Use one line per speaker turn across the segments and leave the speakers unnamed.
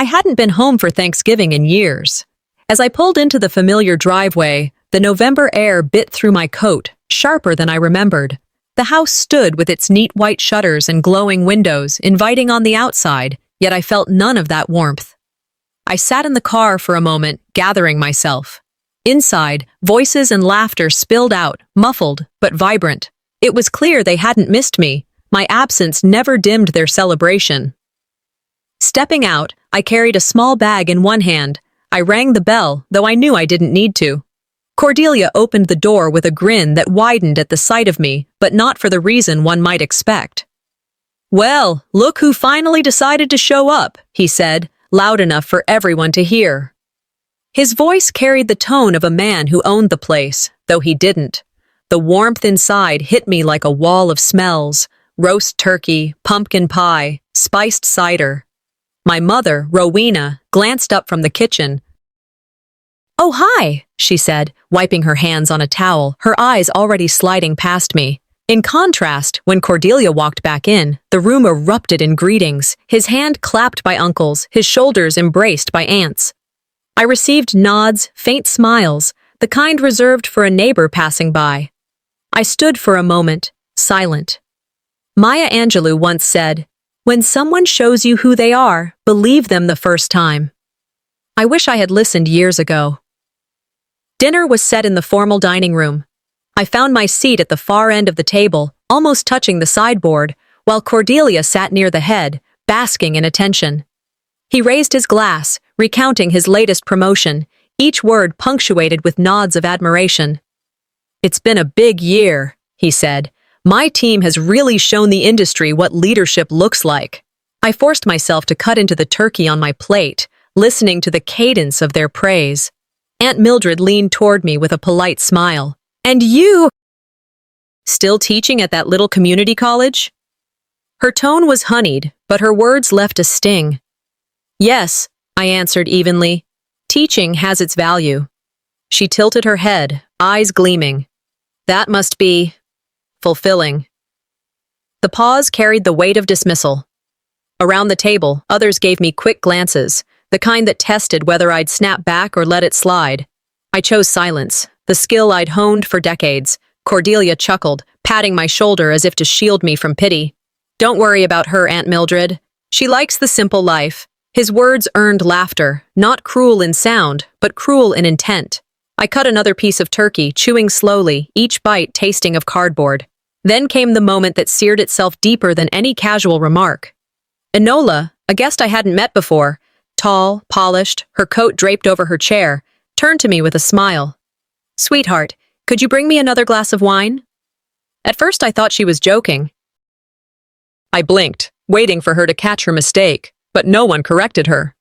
I hadn't been home for Thanksgiving in years. As I pulled into the familiar driveway, the November air bit through my coat, sharper than I remembered. The house stood with its neat white shutters and glowing windows, inviting on the outside, yet I felt none of that warmth. I sat in the car for a moment, gathering myself. Inside, voices and laughter spilled out, muffled but vibrant. It was clear they hadn't missed me. My absence never dimmed their celebration. Stepping out, I carried a small bag in one hand. I rang the bell, though I knew I didn't need to. Cordelia opened the door with a grin that widened at the sight of me, but not for the reason one might expect. "Well, look who finally decided to show up," he said, loud enough for everyone to hear. His voice carried the tone of a man who owned the place, though he didn't. The warmth inside hit me like a wall of smells: roast turkey, pumpkin pie, spiced cider. My mother, Rowena, glanced up from the kitchen. "Oh, hi," she said, wiping her hands on a towel, her eyes already sliding past me. In contrast, when Cordelia walked back in, the room erupted in greetings, his hand clapped by uncles, his shoulders embraced by aunts. I received nods, faint smiles, the kind reserved for a neighbor passing by. I stood for a moment, silent. Maya Angelou once said, "When someone shows you who they are, believe them the first time." I wish I had listened years ago. Dinner was set in the formal dining room. I found my seat at the far end of the table, almost touching the sideboard, while Cordelia sat near the head, basking in attention. He raised his glass, recounting his latest promotion, each word punctuated with nods of admiration. "It's been a big year," he said. "My team has really shown the industry what leadership looks like." I forced myself to cut into the turkey on my plate, listening to the cadence of their praise. Aunt Mildred leaned toward me with a polite smile. "And you, still teaching at that little community college?" Her tone was honeyed, but her words left a sting. "Yes," I answered evenly. "Teaching has its value." She tilted her head, eyes gleaming. "That must be fulfilling." The pause carried the weight of dismissal. Around the table, others gave me quick glances, the kind that tested whether I'd snap back or let it slide. I chose silence, the skill I'd honed for decades. Cordelia chuckled, patting my shoulder as if to shield me from pity. "Don't worry about her, Aunt Mildred. She likes the simple life." His words earned laughter, not cruel in sound, but cruel in intent. I cut another piece of turkey, chewing slowly, each bite tasting of cardboard. Then came the moment that seared itself deeper than any casual remark. Enola, a guest I hadn't met before, tall, polished, her coat draped over her chair, turned to me with a smile. "Sweetheart, could you bring me another glass of wine?" At first I thought she was joking. I blinked, waiting for her to catch her mistake, but no one corrected her.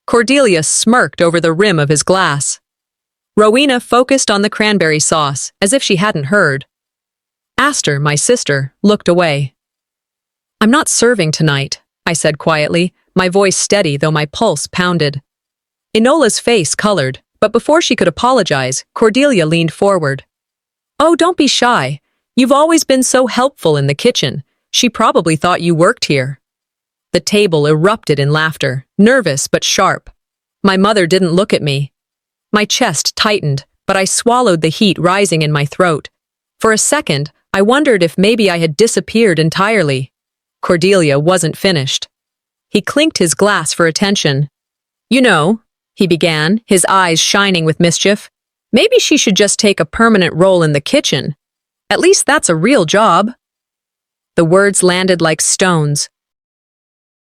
Cordelia smirked over the rim of his glass. Rowena focused on the cranberry sauce, as if she hadn't heard. Aster, my sister, looked away. "I'm not serving tonight," I said quietly, my voice steady though my pulse pounded. Enola's face colored, but before she could apologize, Cordelia leaned forward. "Oh, don't be shy. You've always been so helpful in the kitchen. She probably thought you worked here." The table erupted in laughter, nervous but sharp. My mother didn't look at me. My chest tightened, but I swallowed the heat rising in my throat. For a second, I wondered if maybe I had disappeared entirely. Cordelia wasn't finished. He clinked his glass for attention. "You know," he began, his eyes shining with mischief, "maybe she should just take a permanent role in the kitchen. At least that's a real job." The words landed like stones.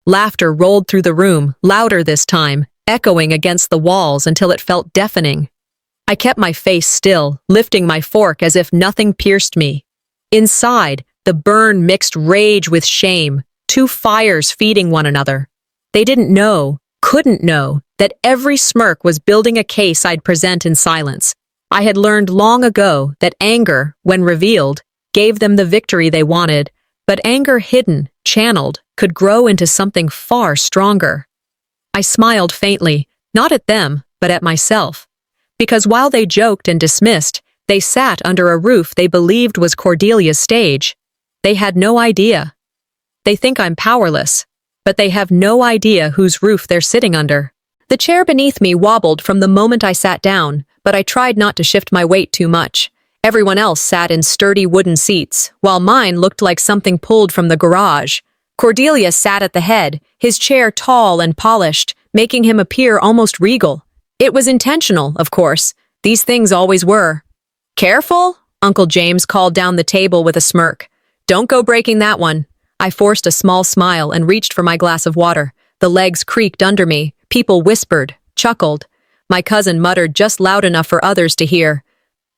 Laughter rolled through the room, louder this time, echoing against the walls until it felt deafening. I kept my face still, lifting my fork as if nothing pierced me. Inside, the burn mixed rage with shame, two fires feeding one another. They didn't know, couldn't know, that every smirk was building a case I'd present in silence. I had learned long ago that anger, when revealed, gave them the victory they wanted, but anger hidden, channeled, could grow into something far stronger. I smiled faintly, not at them, but at myself. Because while they joked and dismissed, they sat under a roof they believed was Cordelia's stage. They had no idea. They think I'm powerless, but they have no idea whose roof they're sitting under. The chair beneath me wobbled from the moment I sat down, but I tried not to shift my weight too much. Everyone else sat in sturdy wooden seats, while mine looked like something pulled from the garage. Cordelia sat at the head, his chair tall and polished, making him appear almost regal. It was intentional, of course. These things always were. "Careful," Uncle James called down the table with a smirk. "Don't go breaking that one." I forced a small smile and reached for my glass of water. The legs creaked under me. People whispered, chuckled. My cousin muttered just loud enough for others to hear.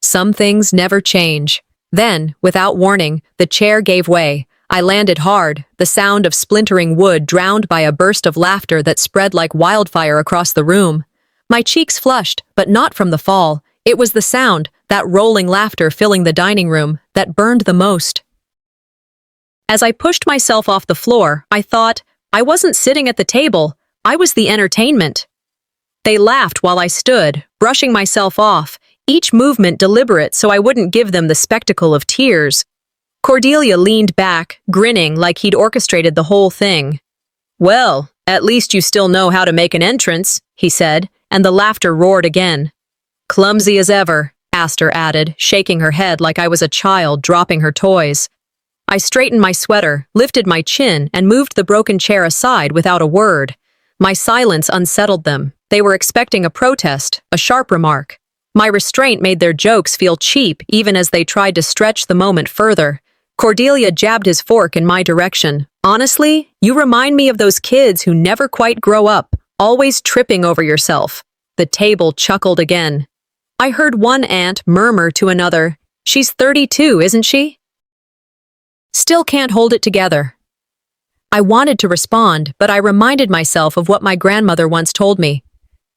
Some things never change. Then, without warning, the chair gave way. I landed hard, the sound of splintering wood drowned by a burst of laughter that spread like wildfire across the room. My cheeks flushed, but not from the fall. It was the sound, that rolling laughter filling the dining room, that burned the most. As I pushed myself off the floor, I thought, I wasn't sitting at the table, I was the entertainment. They laughed while I stood, brushing myself off, each movement deliberate so I wouldn't give them the spectacle of tears. Cordelia leaned back, grinning like he'd orchestrated the whole thing. "Well, at least you still know how to make an entrance," he said, and the laughter roared again. "Clumsy as ever," Aster added, shaking her head like I was a child dropping her toys. I straightened my sweater, lifted my chin, and moved the broken chair aside without a word. My silence unsettled them. They were expecting a protest, a sharp remark. My restraint made their jokes feel cheap even as they tried to stretch the moment further. Cordelia jabbed his fork in my direction. "Honestly, you remind me of those kids who never quite grow up, always tripping over yourself." The table chuckled again. I heard one aunt murmur to another, "She's 32, isn't she?" "Still can't hold it together." I wanted to respond, but I reminded myself of what my grandmother once told me.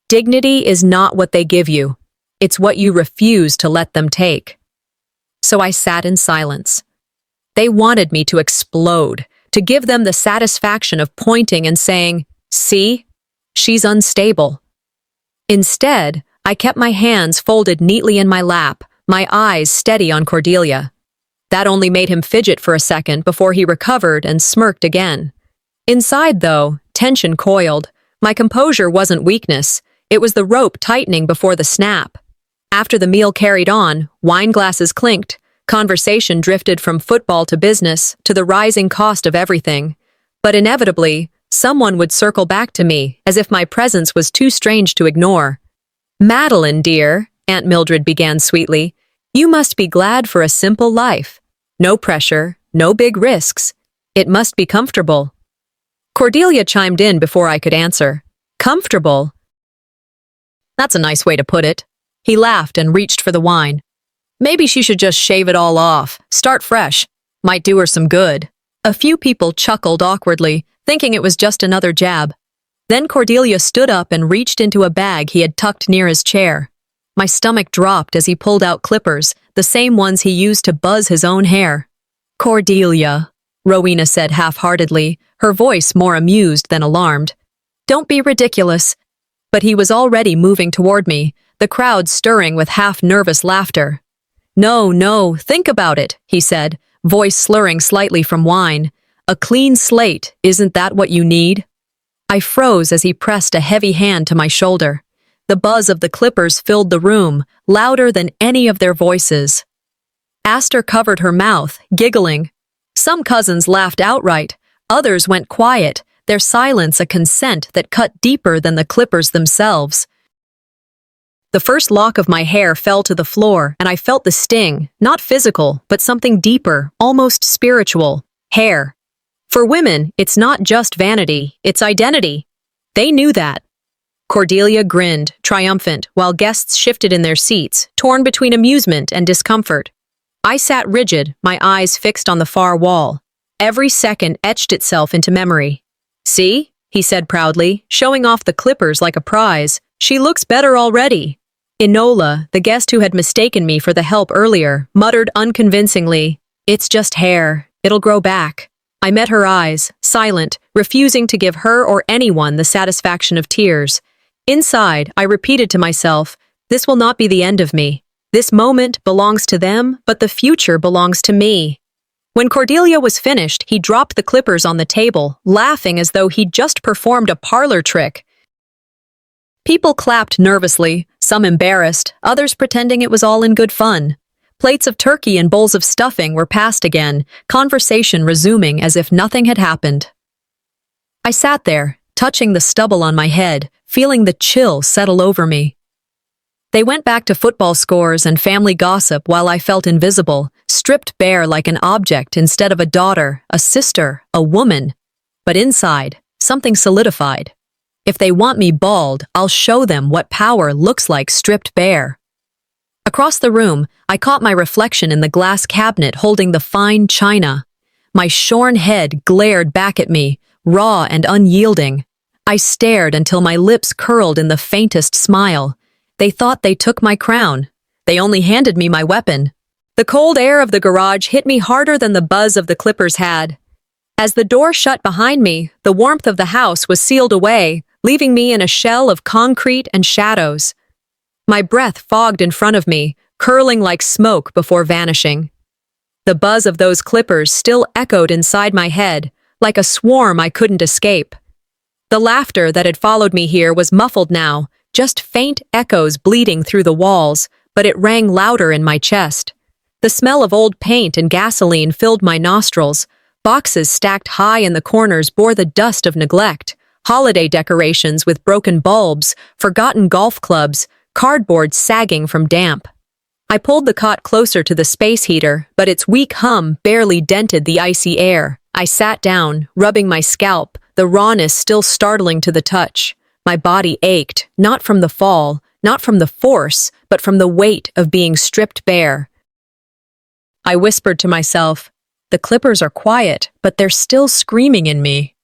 Dignity is not what they give you. It's what you refuse to let them take. So I sat in silence. They wanted me to explode, to give them the satisfaction of pointing and saying, "See? She's unstable." Instead, I kept my hands folded neatly in my lap, my eyes steady on Cordelia. That only made him fidget for a second before he recovered and smirked again. Inside, though, tension coiled. My composure wasn't weakness. It was the rope tightening before the snap. After the meal carried on, wine glasses clinked. Conversation drifted from football to business, to the rising cost of everything. But inevitably, someone would circle back to me, as if my presence was too strange to ignore. "Madeline, dear," Aunt Mildred began sweetly, "you must be glad for a simple life. No pressure, no big risks. It must be comfortable." Cordelia chimed in before I could answer. "Comfortable? That's a nice way to put it." He laughed and reached for the wine. "Maybe she should just shave it all off, start fresh. Might do her some good." A few people chuckled awkwardly, thinking it was just another jab. Then Cordelia stood up and reached into a bag he had tucked near his chair. My stomach dropped as he pulled out clippers, the same ones he used to buzz his own hair. "Cordelia," Rowena said half-heartedly, her voice more amused than alarmed. "Don't be ridiculous." But he was already moving toward me, the crowd stirring with half-nervous laughter. "No, no, think about it," he said, voice slurring slightly from wine. "A clean slate, isn't that what you need?" I froze as he pressed a heavy hand to my shoulder. The buzz of the clippers filled the room, louder than any of their voices. Aster covered her mouth, giggling. Some cousins laughed outright, others went quiet, their silence a consent that cut deeper than the clippers themselves. The first lock of my hair fell to the floor, and I felt the sting, not physical, but something deeper, almost spiritual. Hair. For women, it's not just vanity, it's identity. They knew that. Cordelia grinned, triumphant, while guests shifted in their seats, torn between amusement and discomfort. I sat rigid, my eyes fixed on the far wall. Every second etched itself into memory. "See?" he said proudly, showing off the clippers like a prize. "She looks better already." Enola, the guest who had mistaken me for the help earlier, muttered unconvincingly, "It's just hair. It'll grow back." I met her eyes, silent, refusing to give her or anyone the satisfaction of tears. Inside, I repeated to myself, "This will not be the end of me. This moment belongs to them, but the future belongs to me." When Cordelia was finished, he dropped the clippers on the table, laughing as though he'd just performed a parlor trick. People clapped nervously, some embarrassed, others pretending it was all in good fun. Plates of turkey and bowls of stuffing were passed again, conversation resuming as if nothing had happened. I sat there, touching the stubble on my head, feeling the chill settle over me. They went back to football scores and family gossip while I felt invisible, stripped bare like an object instead of a daughter, a sister, a woman. But inside, something solidified. If they want me bald, I'll show them what power looks like stripped bare. Across the room, I caught my reflection in the glass cabinet holding the fine china. My shorn head glared back at me, raw and unyielding. I stared until my lips curled in the faintest smile. They thought they took my crown. They only handed me my weapon. The cold air of the garage hit me harder than the buzz of the clippers had. As the door shut behind me, the warmth of the house was sealed away, leaving me in a shell of concrete and shadows. My breath fogged in front of me, curling like smoke before vanishing. The buzz of those clippers still echoed inside my head, like a swarm I couldn't escape. The laughter that had followed me here was muffled now, just faint echoes bleeding through the walls, but it rang louder in my chest. The smell of old paint and gasoline filled my nostrils. Boxes stacked high in the corners bore the dust of neglect. Holiday decorations with broken bulbs, forgotten golf clubs, cardboard sagging from damp. I pulled the cot closer to the space heater, but its weak hum barely dented the icy air. I sat down, rubbing my scalp, the rawness still startling to the touch. My body ached, not from the fall, not from the force, but from the weight of being stripped bare. I whispered to myself, "The clippers are quiet, but they're still screaming in me."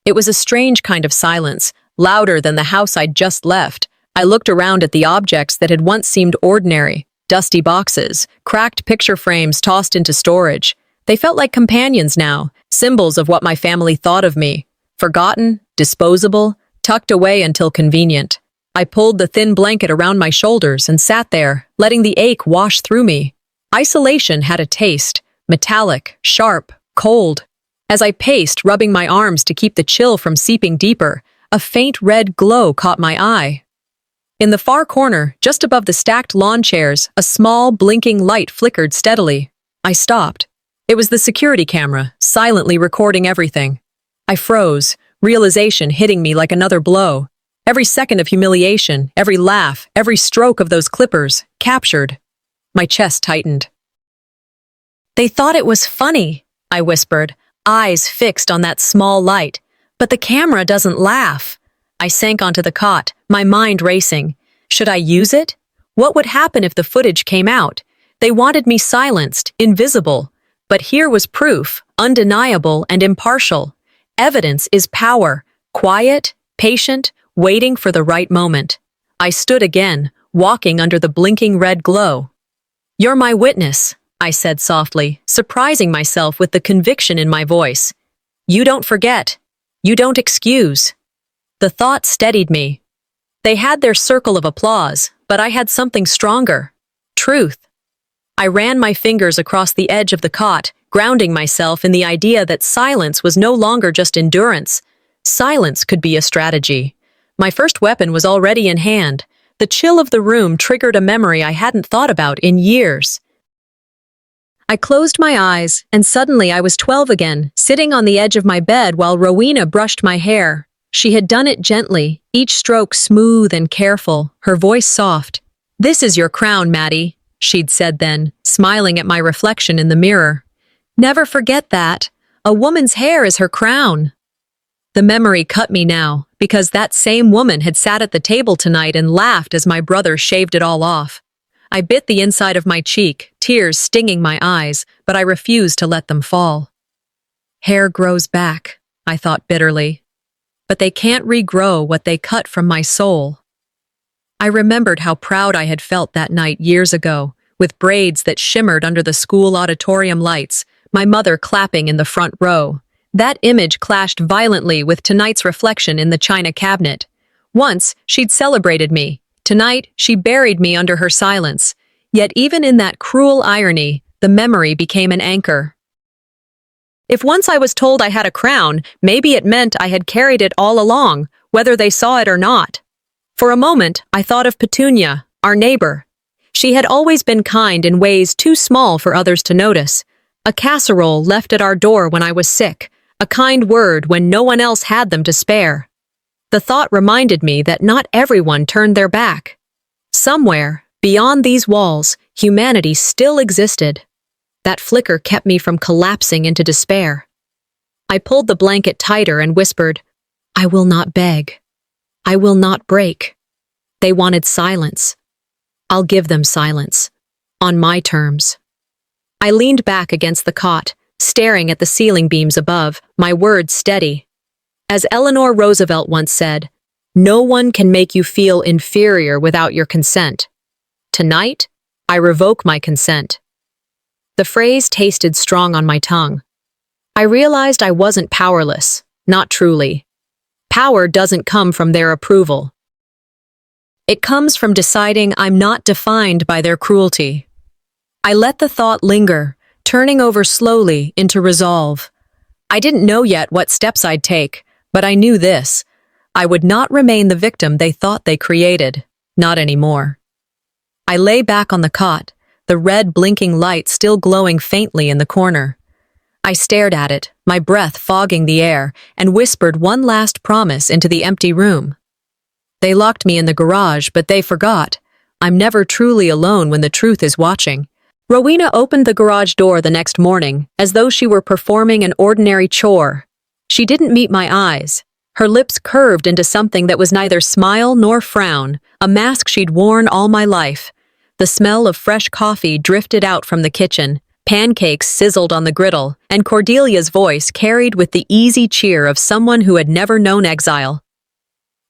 It was a strange kind of silence, louder than the house I'd just left. I looked around at the objects that had once seemed ordinary, dusty boxes, cracked picture frames tossed into storage. They felt like companions now, symbols of what my family thought of me. Forgotten, disposable, tucked away until convenient. I pulled the thin blanket around my shoulders and sat there, letting the ache wash through me. Isolation had a taste, metallic, sharp, cold. As I paced, rubbing my arms to keep the chill from seeping deeper, a faint red glow caught my eye. In the far corner, just above the stacked lawn chairs, a small, blinking light flickered steadily. I stopped. It was the security camera, silently recording everything. I froze, realization hitting me like another blow. Every second of humiliation, every laugh, every stroke of those clippers, captured. My chest tightened. "They thought it was funny," I whispered, eyes fixed on that small light. "But the camera doesn't laugh." I sank onto the cot, my mind racing. Should I use it? What would happen if the footage came out? They wanted me silenced, invisible. But here was proof, undeniable and impartial. Evidence is power, quiet, patient, waiting for the right moment. I stood again, walking under the blinking red glow. "You're my witness," I said softly, surprising myself with the conviction in my voice. "You don't forget. You don't excuse." The thought steadied me. They had their circle of applause, but I had something stronger. Truth. I ran my fingers across the edge of the cot, grounding myself in the idea that silence was no longer just endurance. Silence could be a strategy. My first weapon was already in hand. The chill of the room triggered a memory I hadn't thought about in years. I closed my eyes, and suddenly I was 12 again, sitting on the edge of my bed while Rowena brushed my hair. She had done it gently, each stroke smooth and careful, her voice soft. "This is your crown, Maddie," she'd said then, smiling at my reflection in the mirror. "Never forget that. A woman's hair is her crown." The memory cut me now, because that same woman had sat at the table tonight and laughed as my brother shaved it all off. I bit the inside of my cheek, tears stinging my eyes, but I refused to let them fall. Hair grows back, I thought bitterly. But they can't regrow what they cut from my soul. I remembered how proud I had felt that night years ago, with braids that shimmered under the school auditorium lights, my mother clapping in the front row. That image clashed violently with tonight's reflection in the china cabinet. Once, she'd celebrated me. Tonight, she buried me under her silence. Yet even in that cruel irony, the memory became an anchor. If once I was told I had a crown, maybe it meant I had carried it all along, whether they saw it or not. For a moment, I thought of Petunia, our neighbor. She had always been kind in ways too small for others to notice. A casserole left at our door when I was sick, a kind word when no one else had them to spare. The thought reminded me that not everyone turned their back. Somewhere, beyond these walls, humanity still existed. That flicker kept me from collapsing into despair. I pulled the blanket tighter and whispered, "I will not beg. I will not break." They wanted silence. I'll give them silence. On my terms. I leaned back against the cot, staring at the ceiling beams above, my words steady. As Eleanor Roosevelt once said, "No one can make you feel inferior without your consent. Tonight, I revoke my consent." The phrase tasted strong on my tongue. I realized I wasn't powerless, not truly. Power doesn't come from their approval. It comes from deciding I'm not defined by their cruelty. I let the thought linger, turning over slowly into resolve. I didn't know yet what steps I'd take, but I knew this. I would not remain the victim they thought they created. Not anymore. I lay back on the cot, the red blinking light still glowing faintly in the corner. I stared at it, my breath fogging the air, and whispered one last promise into the empty room. They locked me in the garage, but they forgot. I'm never truly alone when the truth is watching. Rowena opened the garage door the next morning, as though she were performing an ordinary chore. She didn't meet my eyes. Her lips curved into something that was neither smile nor frown, a mask she'd worn all my life. The smell of fresh coffee drifted out from the kitchen, pancakes sizzled on the griddle, and Cordelia's voice carried with the easy cheer of someone who had never known exile.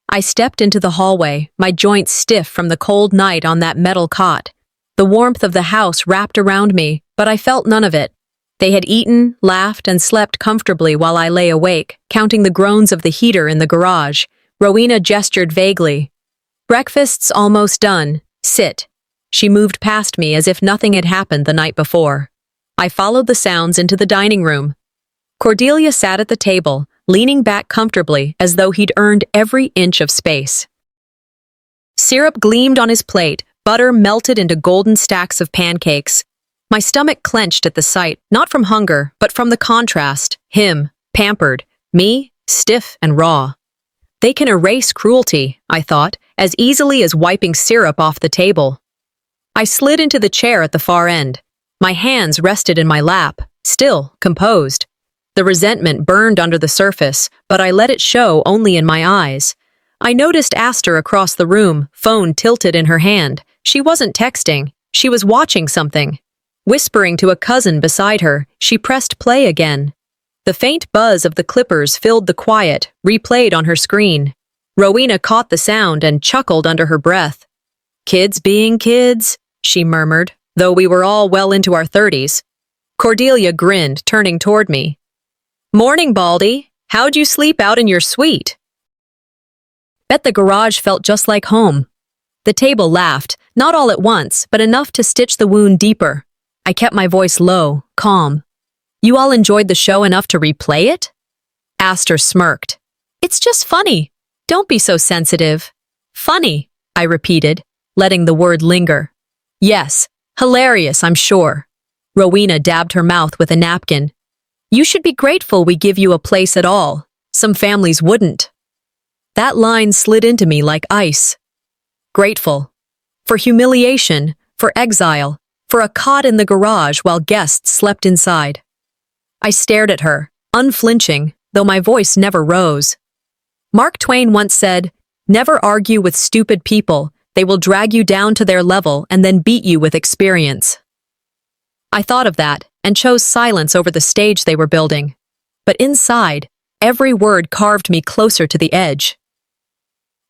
I stepped into the hallway, my joints stiff from the cold night on that metal cot. The warmth of the house wrapped around me, but I felt none of it. They had eaten, laughed, and slept comfortably while I lay awake, counting the groans of the heater in the garage. Rowena gestured vaguely. "Breakfast's almost done. Sit." She moved past me as if nothing had happened the night before. I followed the sounds into the dining room. Cordelia sat at the table, leaning back comfortably as though he'd earned every inch of space. Syrup gleamed on his plate, butter melted into golden stacks of pancakes. My stomach clenched at the sight, not from hunger, but from the contrast. Him, pampered, me, stiff and raw. They can erase cruelty, I thought, as easily as wiping syrup off the table. I slid into the chair at the far end. My hands rested in my lap, still composed. The resentment burned under the surface, but I let it show only in my eyes. I noticed Aster across the room, phone tilted in her hand. She wasn't texting. She was watching something. Whispering to a cousin beside her, she pressed play again. The faint buzz of the clippers filled the quiet, replayed on her screen. Rowena caught the sound and chuckled under her breath. "Kids being kids," she murmured, though we were all well into our 30s. Cordelia grinned, turning toward me. "Morning, Baldy. How'd you sleep out in your suite?" Bet the garage felt just like home. The table laughed, not all at once, but enough to stitch the wound deeper. I kept my voice low, calm. "You all enjoyed the show enough to replay it?" Aster smirked. "It's just funny. Don't be so sensitive." "Funny," I repeated, letting the word linger. "Yes, hilarious, I'm sure." Rowena dabbed her mouth with a napkin. "You should be grateful we give you a place at all. Some families wouldn't." That line slid into me like ice. Grateful. For humiliation, for exile, for a cot in the garage while guests slept inside. I stared at her, unflinching, though my voice never rose. Mark Twain once said, "Never argue with stupid people. They will drag you down to their level and then beat you with experience." I thought of that and chose silence over the stage they were building. But inside, every word carved me closer to the edge.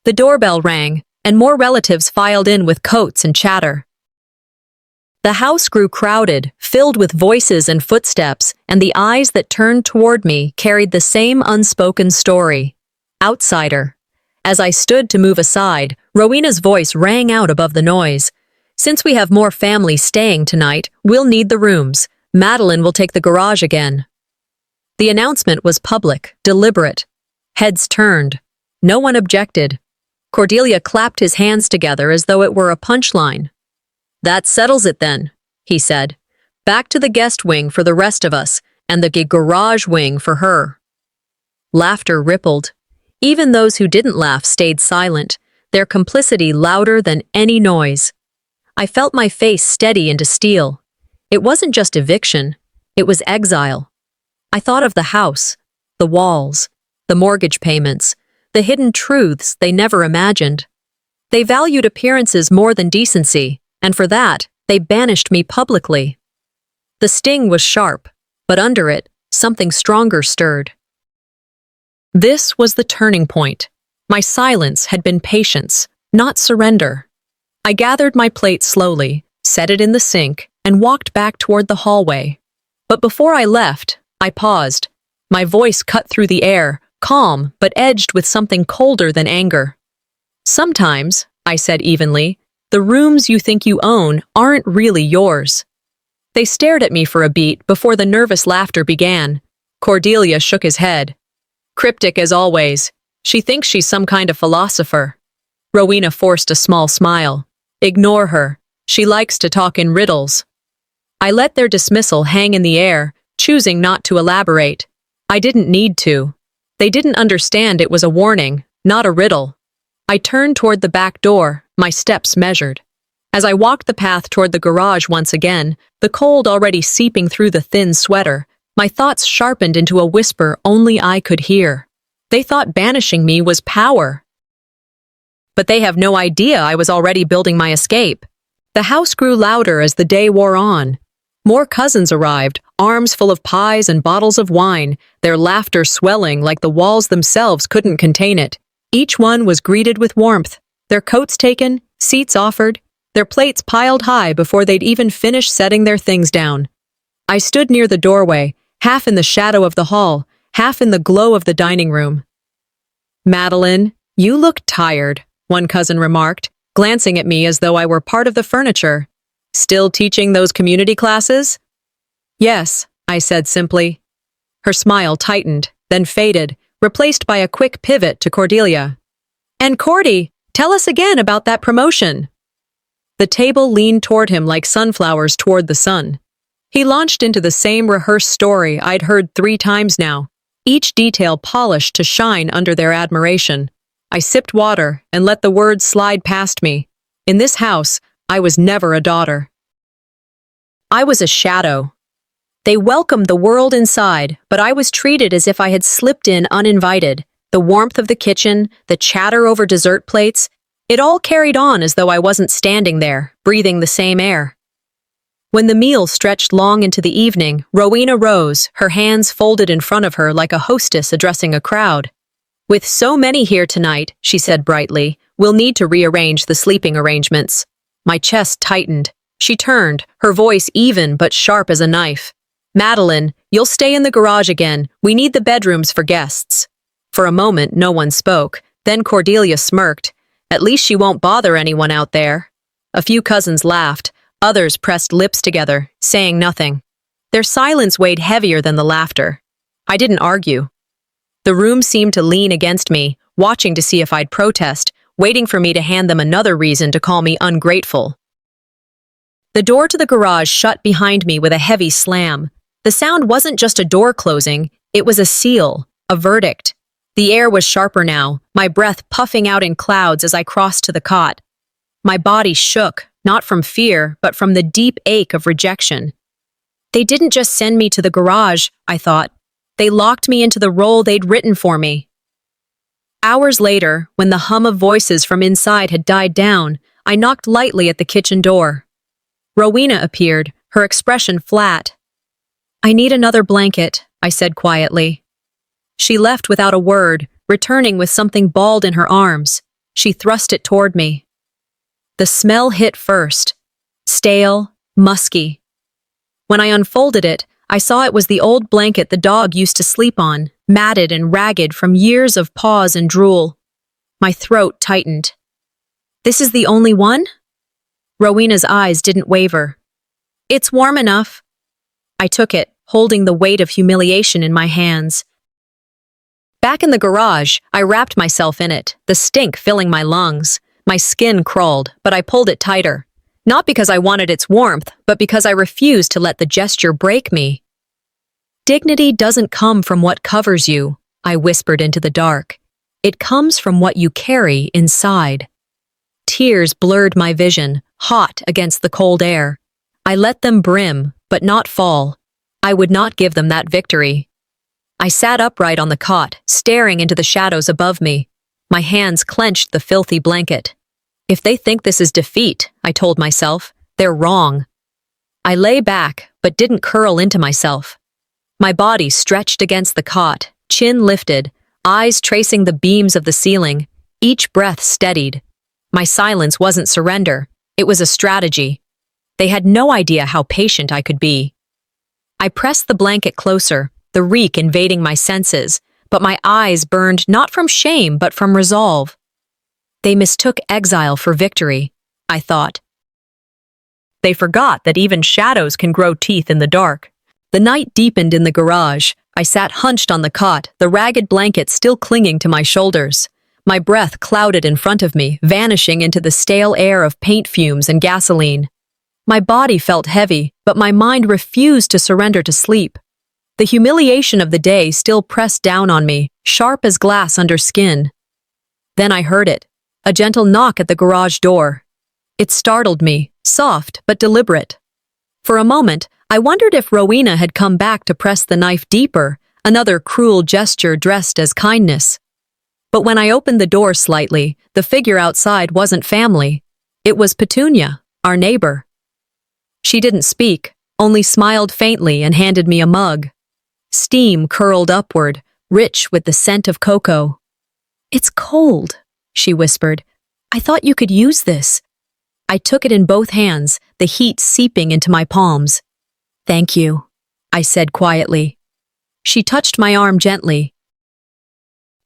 The doorbell rang, and more relatives filed in with coats and chatter. The house grew crowded, filled with voices and footsteps, and the eyes that turned toward me carried the same unspoken story. Outsider. As I stood to move aside, Rowena's voice rang out above the noise. "Since we have more families staying tonight, we'll need the rooms. Madeline will take the garage again." The announcement was public, deliberate. Heads turned. No one objected. Cordelia clapped his hands together as though it were a punchline. "That settles it then," he said. "Back to the guest wing for the rest of us, and the garage wing for her." Laughter rippled. Even those who didn't laugh stayed silent, their complicity louder than any noise. I felt my face steady into steel. It wasn't just eviction, it was exile. I thought of the house, the walls, the mortgage payments, the hidden truths they never imagined. They valued appearances more than decency, and for that, they banished me publicly. The sting was sharp, but under it, something stronger stirred. This was the turning point. My silence had been patience, not surrender. I gathered my plate slowly, set it in the sink, and walked back toward the hallway. But before I left, I paused. My voice cut through the air, calm but edged with something colder than anger. "Sometimes," I said evenly, "the rooms you think you own aren't really yours." They stared at me for a beat before the nervous laughter began. Cordelia shook his head. Cryptic as always. She thinks she's some kind of philosopher. Rowena forced a small smile. "Ignore her. She likes to talk in riddles." I let their dismissal hang in the air, choosing not to elaborate. I didn't need to. They didn't understand it was a warning, not a riddle. I turned toward the back door, my steps measured. As I walked the path toward the garage once again, the cold already seeping through the thin sweater, my thoughts sharpened into a whisper only I could hear. They thought banishing me was power. But they have no idea I was already building my escape. The house grew louder as the day wore on. More cousins arrived, arms full of pies and bottles of wine, their laughter swelling like the walls themselves couldn't contain it. Each one was greeted with warmth, their coats taken, seats offered, their plates piled high before they'd even finished setting their things down. I stood near the doorway, half in the shadow of the hall, half in the glow of the dining room. "Madeline, you look tired," one cousin remarked, glancing at me as though I were part of the furniture. "Still teaching those community classes?" "Yes," I said simply. Her smile tightened, then faded, replaced by a quick pivot to Cordelia. "And Cordy, tell us again about that promotion." The table leaned toward him like sunflowers toward the sun. He launched into the same rehearsed story I'd heard 3 times now, each detail polished to shine under their admiration. I sipped water and let the words slide past me. In this house, I was never a daughter. I was a shadow. They welcomed the world inside, but I was treated as if I had slipped in uninvited. The warmth of the kitchen, the chatter over dessert plates, it all carried on as though I wasn't standing there, breathing the same air. When the meal stretched long into the evening, Rowena rose, her hands folded in front of her like a hostess addressing a crowd. "With so many here tonight," she said brightly, "we'll need to rearrange the sleeping arrangements." My chest tightened. She turned, her voice even but sharp as a knife. "Madeline, you'll stay in the garage again. We need the bedrooms for guests." For a moment, no one spoke. Then Cordelia smirked. "At least she won't bother anyone out there." A few cousins laughed. Others pressed lips together, saying nothing. Their silence weighed heavier than the laughter. I didn't argue. The room seemed to lean against me, watching to see if I'd protest, waiting for me to hand them another reason to call me ungrateful. The door to the garage shut behind me with a heavy slam. The sound wasn't just a door closing, it was a seal, a verdict. The air was sharper now, my breath puffing out in clouds as I crossed to the cot. My body shook, not from fear, but from the deep ache of rejection. They didn't just send me to the garage, I thought. They locked me into the role they'd written for me. Hours later, when the hum of voices from inside had died down, I knocked lightly at the kitchen door. Rowena appeared, her expression flat. "I need another blanket," I said quietly. She left without a word, returning with something balled in her arms. She thrust it toward me. The smell hit first. Stale, musky. When I unfolded it, I saw it was the old blanket the dog used to sleep on, matted and ragged from years of paws and drool. My throat tightened. "This is the only one?" Rowena's eyes didn't waver. "It's warm enough." I took it, holding the weight of humiliation in my hands. Back in the garage, I wrapped myself in it, the stink filling my lungs. My skin crawled, but I pulled it tighter. Not because I wanted its warmth, but because I refused to let the gesture break me. Dignity doesn't come from what covers you, I whispered into the dark. It comes from what you carry inside. Tears blurred my vision, hot against the cold air. I let them brim, but not fall. I would not give them that victory. I sat upright on the cot, staring into the shadows above me. My hands clenched the filthy blanket. If they think this is defeat, I told myself, they're wrong. I lay back, but didn't curl into myself. My body stretched against the cot, chin lifted, eyes tracing the beams of the ceiling, each breath steadied. My silence wasn't surrender, it was a strategy. They had no idea how patient I could be. I pressed the blanket closer, the reek invading my senses, but my eyes burned not from shame but from resolve. They mistook exile for victory, I thought. They forgot that even shadows can grow teeth in the dark. The night deepened in the garage. I sat hunched on the cot, the ragged blanket still clinging to my shoulders. My breath clouded in front of me, vanishing into the stale air of paint fumes and gasoline. My body felt heavy, but my mind refused to surrender to sleep. The humiliation of the day still pressed down on me, sharp as glass under skin. Then I heard it, a gentle knock at the garage door. It startled me, soft but deliberate. For a moment, I wondered if Rowena had come back to press the knife deeper, another cruel gesture dressed as kindness. But when I opened the door slightly, the figure outside wasn't family. It was Petunia, our neighbor. She didn't speak, only smiled faintly and handed me a mug. Steam curled upward, rich with the scent of cocoa. "It's cold," she whispered. "I thought you could use this." I took it in both hands, the heat seeping into my palms. "Thank you," I said quietly. She touched my arm gently.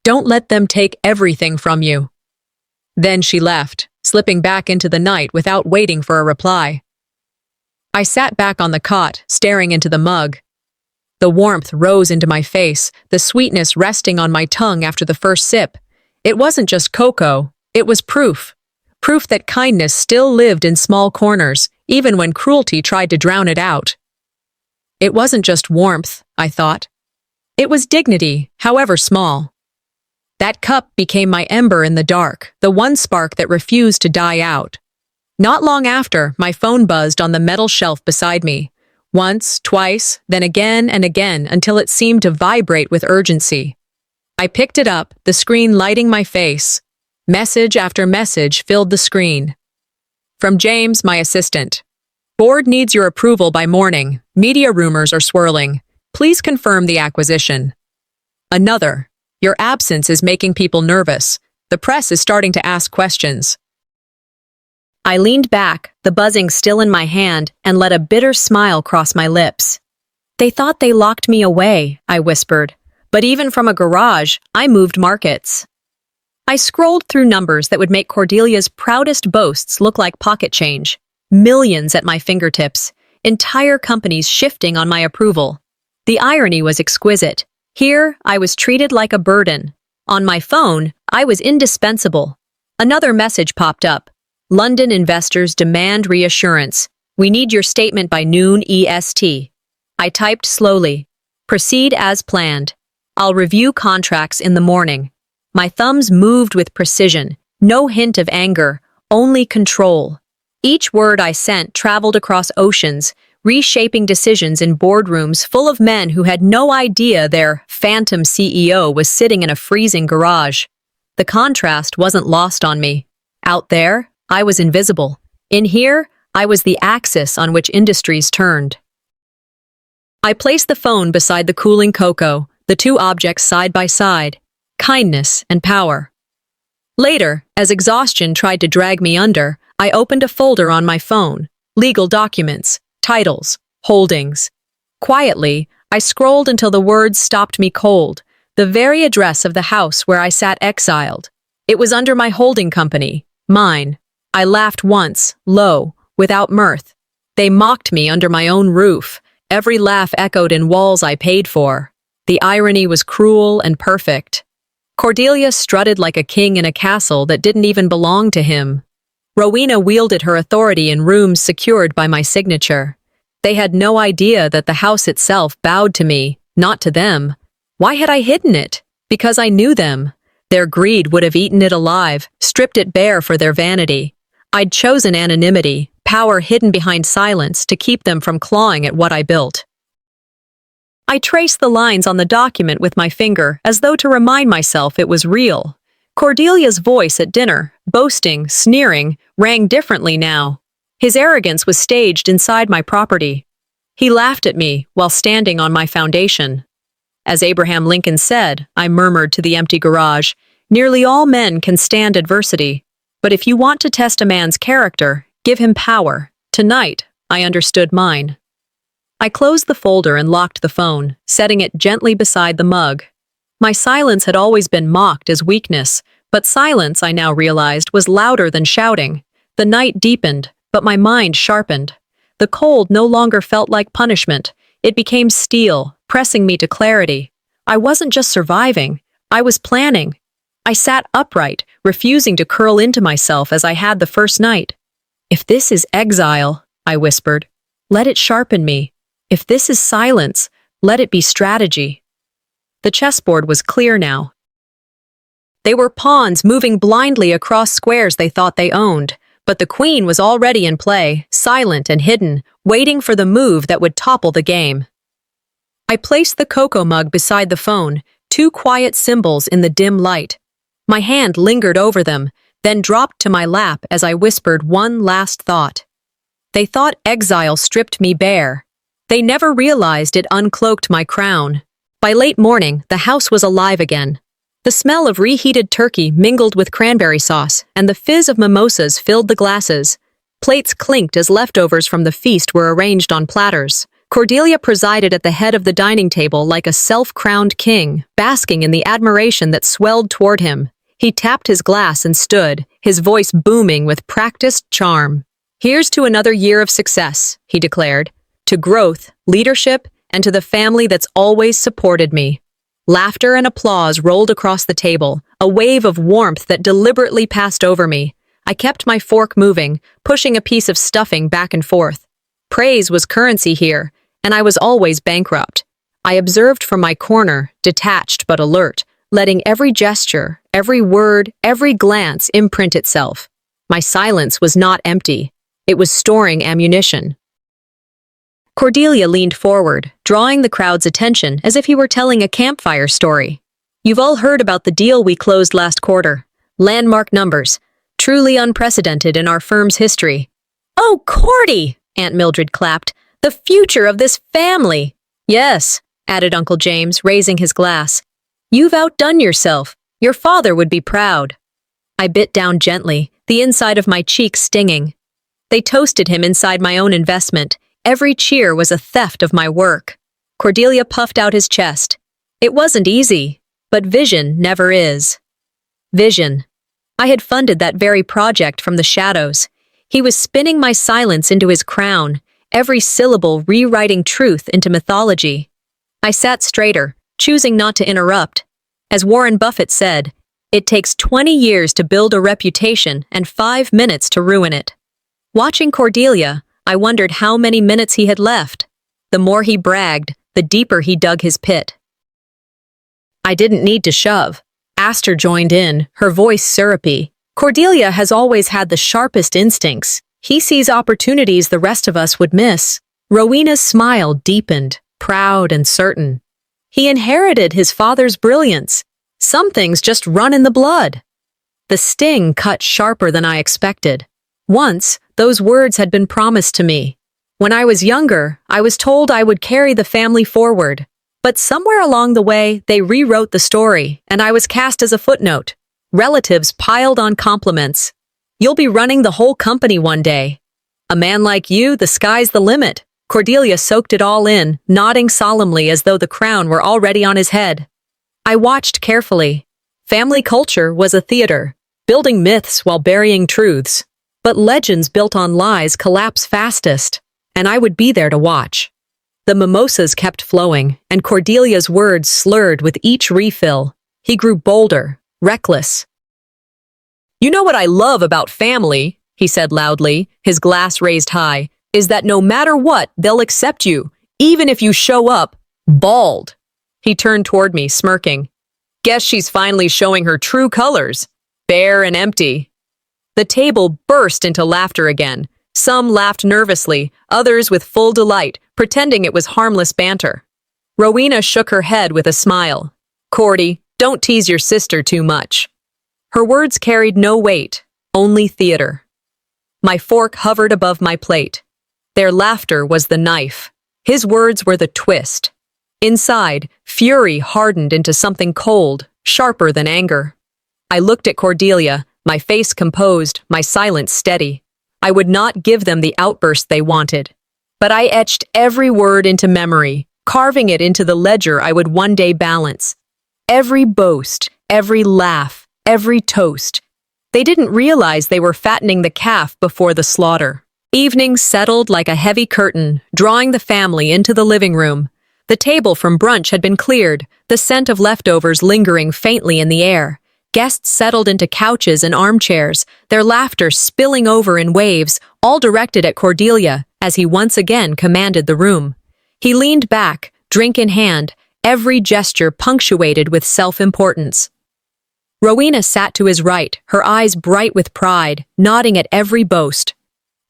"Don't let them take everything from you." Then she left, slipping back into the night without waiting for a reply. I sat back on the cot, staring into the mug. The warmth rose into my face, the sweetness resting on my tongue after the first sip. It wasn't just cocoa, it was proof. Proof that kindness still lived in small corners, even when cruelty tried to drown it out. It wasn't just warmth, I thought. It was dignity, however small. That cup became my ember in the dark, the one spark that refused to die out. Not long after, my phone buzzed on the metal shelf beside me. Once, twice, then again and again until it seemed to vibrate with urgency. I picked it up, the screen lighting my face. Message after message filled the screen. From James, my assistant. "Board needs your approval by morning. Media rumors are swirling. Please confirm the acquisition." Another. "Your absence is making people nervous. The press is starting to ask questions." I leaned back, the buzzing still in my hand, and let a bitter smile cross my lips. "They thought they locked me away," I whispered. "But even from a garage, I moved markets." I scrolled through numbers that would make Cordelia's proudest boasts look like pocket change. Millions at my fingertips, entire companies shifting on my approval. The irony was exquisite. Here, I was treated like a burden. On my phone, I was indispensable. Another message popped up. "London investors demand reassurance. We need your statement by noon EST." I typed slowly. "Proceed as planned. I'll review contracts in the morning." My thumbs moved with precision. No hint of anger, only control. Each word I sent traveled across oceans, reshaping decisions in boardrooms full of men who had no idea their phantom CEO was sitting in a freezing garage. The contrast wasn't lost on me. Out there, I was invisible. In here, I was the axis on which industries turned. I placed the phone beside the cooling cocoa, the two objects side by side, kindness and power. Later, as exhaustion tried to drag me under, I opened a folder on my phone, legal documents, titles, holdings. Quietly, I scrolled until the words stopped me cold, the very address of the house where I sat exiled. It was under my holding company, mine. I laughed once, low, without mirth. They mocked me under my own roof, Every laugh echoed in walls I paid for. The irony was cruel and perfect. Cordelia strutted like a king in a castle that didn't even belong to him. Rowena wielded her authority in rooms secured by my signature. They had no idea that the house itself bowed to me, not to them. Why had I hidden it? Because I knew them. Their greed would have eaten it alive, stripped it bare for their vanity. I'd chosen anonymity, power hidden behind silence, to keep them from clawing at what I built. I traced the lines on the document with my finger, as though to remind myself it was real. Cordelia's voice at dinner, boasting, sneering, rang differently now. His arrogance was staged inside my property. He laughed at me while standing on my foundation. As Abraham Lincoln said, I murmured to the empty garage, nearly all men can stand adversity. But if you want to test a man's character, give him power. Tonight, I understood mine. I closed the folder and locked the phone, setting it gently beside the mug. My silence had always been mocked as weakness, but silence, I now realized, was louder than shouting. The night deepened, but my mind sharpened. The cold no longer felt like punishment. It became steel, pressing me to clarity. I wasn't just surviving, I was planning. I sat upright, refusing to curl into myself as I had the first night. If this is exile, I whispered, let it sharpen me. If this is silence, let it be strategy. The chessboard was clear now. They were pawns moving blindly across squares they thought they owned, but the queen was already in play, silent and hidden, waiting for the move that would topple the game. I placed the cocoa mug beside the phone, two quiet symbols in the dim light. My hand lingered over them, then dropped to my lap as I whispered one last thought. They thought exile stripped me bare. They never realized it uncloaked my crown. By late morning, the house was alive again. The smell of reheated turkey mingled with cranberry sauce, and the fizz of mimosas filled the glasses. Plates clinked as leftovers from the feast were arranged on platters. Cordelia presided at the head of the dining table like a self-crowned king, basking in the admiration that swelled toward him. He tapped his glass and stood, his voice booming with practiced charm. Here's to another year of success, he declared. To growth, leadership, and to the family that's always supported me. Laughter and applause rolled across the table, a wave of warmth that deliberately passed over me. I kept my fork moving, pushing a piece of stuffing back and forth. Praise was currency here, and I was always bankrupt. I observed from my corner, detached but alert, letting every gesture, every word, every glance imprint itself. My silence was not empty. It was storing ammunition. Cordelia leaned forward, drawing the crowd's attention as if he were telling a campfire story. You've all heard about the deal we closed last quarter. Landmark numbers. Truly unprecedented in our firm's history. Oh, Cordy! Aunt Mildred clapped. The future of this family! Yes, added Uncle James, raising his glass. You've outdone yourself. Your father would be proud. I bit down gently, the inside of my cheek stinging. They toasted him inside my own investment. Every cheer was a theft of my work. Cordelia puffed out his chest. It wasn't easy, but vision never is. Vision. I had funded that very project from the shadows. He was spinning my silence into his crown, every syllable rewriting truth into mythology. I sat straighter, choosing not to interrupt. As Warren Buffett said, it takes 20 years to build a reputation and 5 minutes to ruin it. Watching Cordelia, I wondered how many minutes he had left. The more he bragged, the deeper he dug his pit. I didn't need to shove. Aster joined in, her voice syrupy. Cordelia has always had the sharpest instincts. He sees opportunities the rest of us would miss. Rowena's smile deepened, proud and certain. He inherited his father's brilliance. Some things just run in the blood. The sting cut sharper than I expected. Once, those words had been promised to me. When I was younger, I was told I would carry the family forward. But somewhere along the way, they rewrote the story, and I was cast as a footnote. Relatives piled on compliments. You'll be running the whole company one day. A man like you, the sky's the limit. Cordelia soaked it all in, nodding solemnly as though the crown were already on his head. I watched carefully. Family culture was a theater, building myths while burying truths. But legends built on lies collapse fastest, and I would be there to watch. The mimosas kept flowing, and Cordelia's words slurred with each refill. He grew bolder, reckless. "You know what I love about family," he said loudly, his glass raised high, "is that no matter what, they'll accept you, even if you show up bald." He turned toward me, smirking. "Guess she's finally showing her true colors, bare and empty." The table burst into laughter again. Some laughed nervously, others with full delight, pretending it was harmless banter. Rowena shook her head with a smile. "Cordy, don't tease your sister too much." Her words carried no weight, only theater. My fork hovered above my plate. Their laughter was the knife. His words were the twist. Inside, fury hardened into something cold, sharper than anger. I looked at Cordelia, my face composed, my silence steady. I would not give them the outburst they wanted. But I etched every word into memory, carving it into the ledger I would one day balance. Every boast, every laugh, every toast. They didn't realize they were fattening the calf before the slaughter. Evening settled like a heavy curtain, drawing the family into the living room. The table from brunch had been cleared, the scent of leftovers lingering faintly in the air. Guests settled into couches and armchairs, their laughter spilling over in waves, all directed at Cordelia, as he once again commanded the room. He leaned back, drink in hand, every gesture punctuated with self-importance. Rowena sat to his right, her eyes bright with pride, nodding at every boast.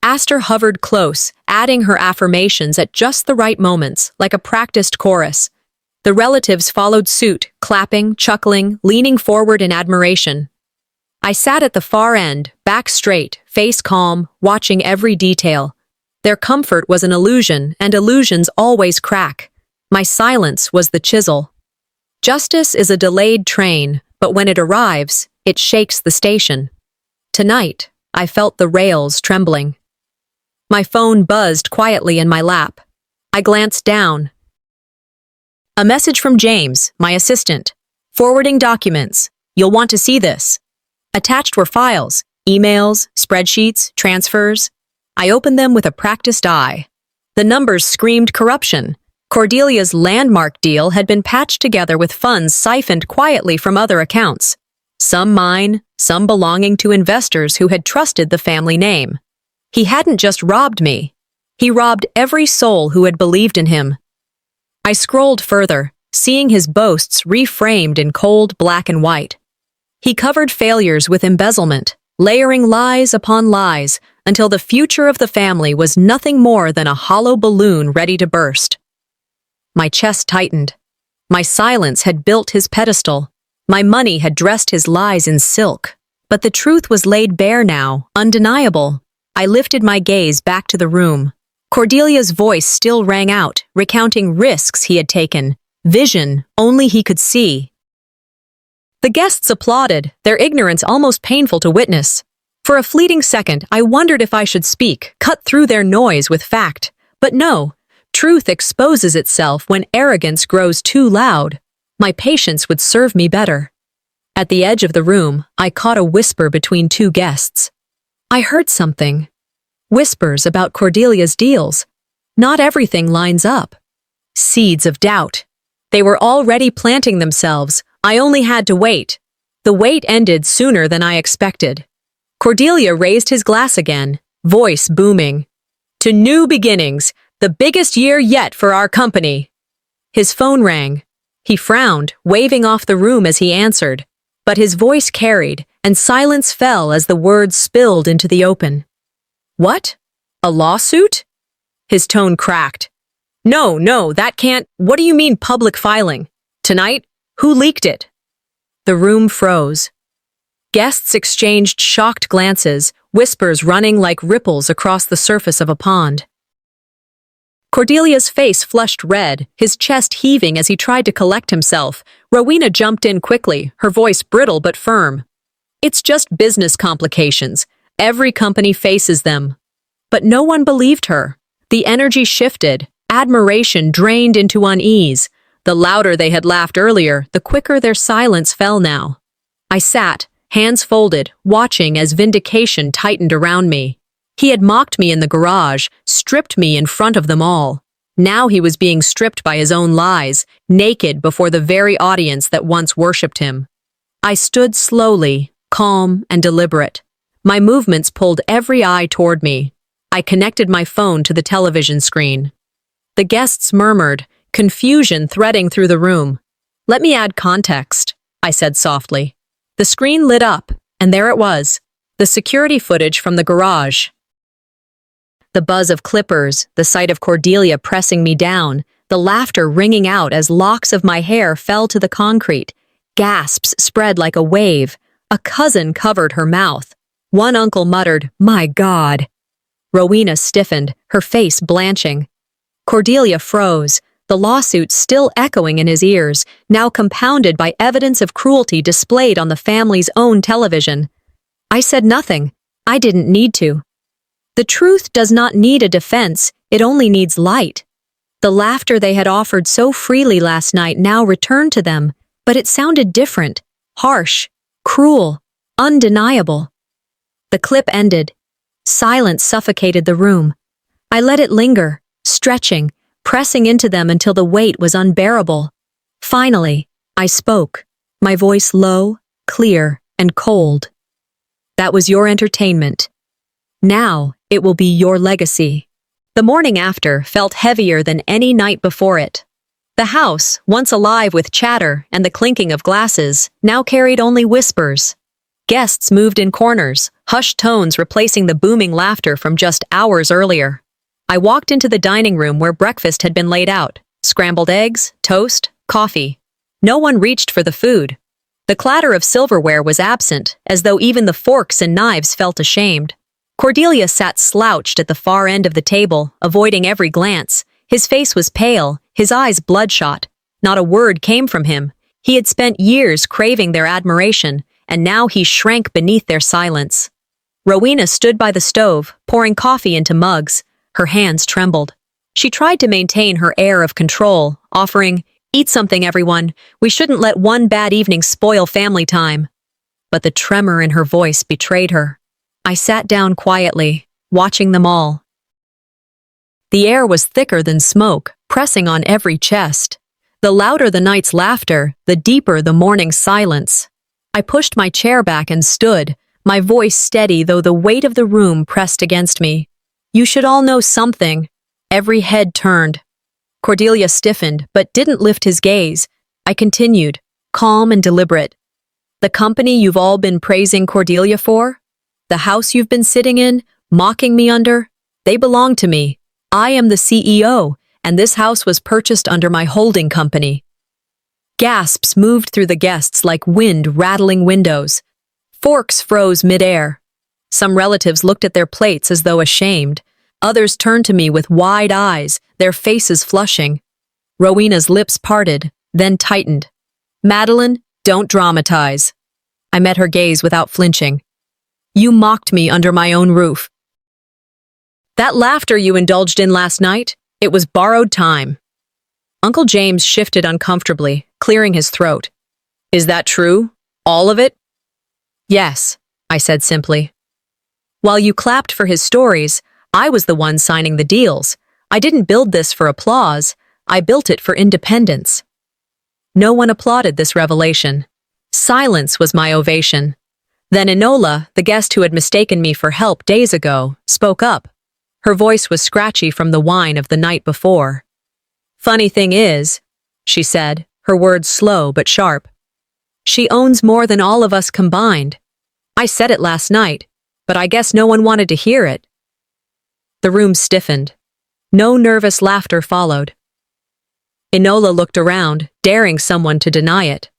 Aster hovered close, adding her affirmations at just the right moments, like a practiced chorus. The relatives followed suit, clapping, chuckling, leaning forward in admiration. I sat at the far end, back straight, face calm, watching every detail. Their comfort was an illusion, and illusions always crack. My silence was the chisel. Justice is a delayed train, but when it arrives, it shakes the station. Tonight, I felt the rails trembling. My phone buzzed quietly in my lap. I glanced down. A message from James, my assistant. Forwarding documents. You'll want to see this. Attached were files, emails, spreadsheets, transfers. I opened them with a practiced eye. The numbers screamed corruption. Cordelia's landmark deal had been patched together with funds siphoned quietly from other accounts. Some mine, some belonging to investors who had trusted the family name. He hadn't just robbed me. He robbed every soul who had believed in him. I scrolled further, seeing his boasts reframed in cold black and white. He covered failures with embezzlement, layering lies upon lies, until the future of the family was nothing more than a hollow balloon ready to burst. My chest tightened. My silence had built his pedestal. My money had dressed his lies in silk. But the truth was laid bare now, undeniable. I lifted my gaze back to the room. Cordelia's voice still rang out, recounting risks he had taken, vision only he could see. The guests applauded, their ignorance almost painful to witness. For a fleeting second, I wondered if I should speak, cut through their noise with fact. But no, truth exposes itself when arrogance grows too loud. My patience would serve me better. At the edge of the room, I caught a whisper between two guests. I heard something. Whispers about Cordelia's deals. Not everything lines up. Seeds of doubt. They were already planting themselves. I only had to wait. The wait ended sooner than I expected. Cordelia raised his glass again, voice booming. "To new beginnings, the biggest year yet for our company." His phone rang. He frowned, waving off the room as he answered. But his voice carried, and silence fell as the words spilled into the open. "What? A lawsuit?" His tone cracked. No, that can't. What do you mean public filing? Tonight? Who leaked it?" The room froze. Guests exchanged shocked glances, whispers running like ripples across the surface of a pond. Cordelia's face flushed red, his chest heaving as he tried to collect himself. Rowena jumped in quickly, her voice brittle but firm. "It's just business complications. Every company faces them." But no one believed her. The energy shifted, admiration drained into unease. The louder they had laughed earlier, the quicker their silence fell now. I sat, hands folded, watching as vindication tightened around me. He had mocked me in the garage, stripped me in front of them all. Now he was being stripped by his own lies, naked before the very audience that once worshipped him. I stood slowly, calm and deliberate. My movements pulled every eye toward me. I connected my phone to the television screen. The guests murmured, confusion threading through the room. "Let me add context," I said softly. The screen lit up, and there it was, the security footage from the garage. The buzz of clippers, the sight of Cordelia pressing me down, the laughter ringing out as locks of my hair fell to the concrete. Gasps spread like a wave. A cousin covered her mouth. One uncle muttered, "My God." Rowena stiffened, her face blanching. Cordelia froze, the lawsuit still echoing in his ears, now compounded by evidence of cruelty displayed on the family's own television. I said nothing. I didn't need to. The truth does not need a defense, it only needs light. The laughter they had offered so freely last night now returned to them, but it sounded different, harsh, cruel, undeniable. The clip ended. Silence suffocated the room. I let it linger, stretching, pressing into them until the weight was unbearable. Finally, I spoke, my voice low, clear, and cold. "That was your entertainment. Now, it will be your legacy." The morning after felt heavier than any night before it. The house, once alive with chatter and the clinking of glasses, now carried only whispers. Guests moved in corners, hushed tones replacing the booming laughter from just hours earlier. I walked into the dining room where breakfast had been laid out. Scrambled eggs, toast, coffee. No one reached for the food. The clatter of silverware was absent, as though even the forks and knives felt ashamed. Cordelia sat slouched at the far end of the table, avoiding every glance. His face was pale, his eyes bloodshot. Not a word came from him. He had spent years craving their admiration, and now he shrank beneath their silence. Rowena stood by the stove, pouring coffee into mugs. Her hands trembled. She tried to maintain her air of control, offering, "Eat something, everyone. We shouldn't let one bad evening spoil family time." But the tremor in her voice betrayed her. I sat down quietly, watching them all. The air was thicker than smoke, pressing on every chest. The louder the night's laughter, the deeper the morning's silence. I pushed my chair back and stood, my voice steady though the weight of the room pressed against me. "You should all know something." Every head turned. Cordelia stiffened, but didn't lift his gaze. I continued, calm and deliberate. "The company you've all been praising Cordelia for? The house you've been sitting in, mocking me under? They belong to me. I am the CEO, and this house was purchased under my holding company." Gasps moved through the guests like wind rattling windows. Forks froze midair. Some relatives looked at their plates as though ashamed. Others turned to me with wide eyes, their faces flushing. Rowena's lips parted, then tightened. "Madeline, don't dramatize." I met her gaze without flinching. "You mocked me under my own roof. That laughter you indulged in last night, it was borrowed time." Uncle James shifted uncomfortably, clearing his throat. "Is that true? All of it?" "Yes," I said simply. "While you clapped for his stories, I was the one signing the deals. I didn't build this for applause, I built it for independence." No one applauded this revelation. Silence was my ovation. Then Enola, the guest who had mistaken me for help days ago, spoke up. Her voice was scratchy from the wine of the night before. "Funny thing is," she said, her words slow but sharp, "she owns more than all of us combined. I said it last night, but I guess no one wanted to hear it." The room stiffened. No nervous laughter followed. Enola looked around, daring someone to deny it.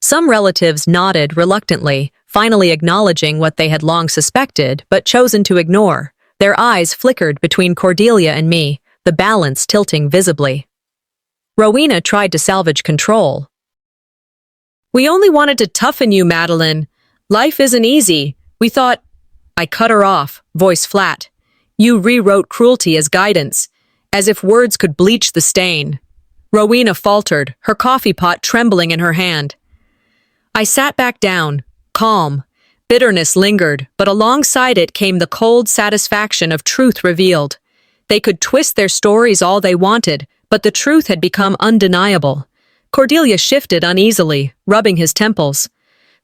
Some relatives nodded reluctantly, finally acknowledging what they had long suspected but chosen to ignore. Their eyes flickered between Cordelia and me, the balance tilting visibly. Rowena tried to salvage control. "We only wanted to toughen you, Madeline. Life isn't easy. We thought—" I cut her off, voice flat. "You rewrote cruelty as guidance, as if words could bleach the stain." Rowena faltered, her coffee pot trembling in her hand. I sat back down, calm. Bitterness lingered, but alongside it came the cold satisfaction of truth revealed. They could twist their stories all they wanted, but the truth had become undeniable. Cordelia shifted uneasily, rubbing his temples.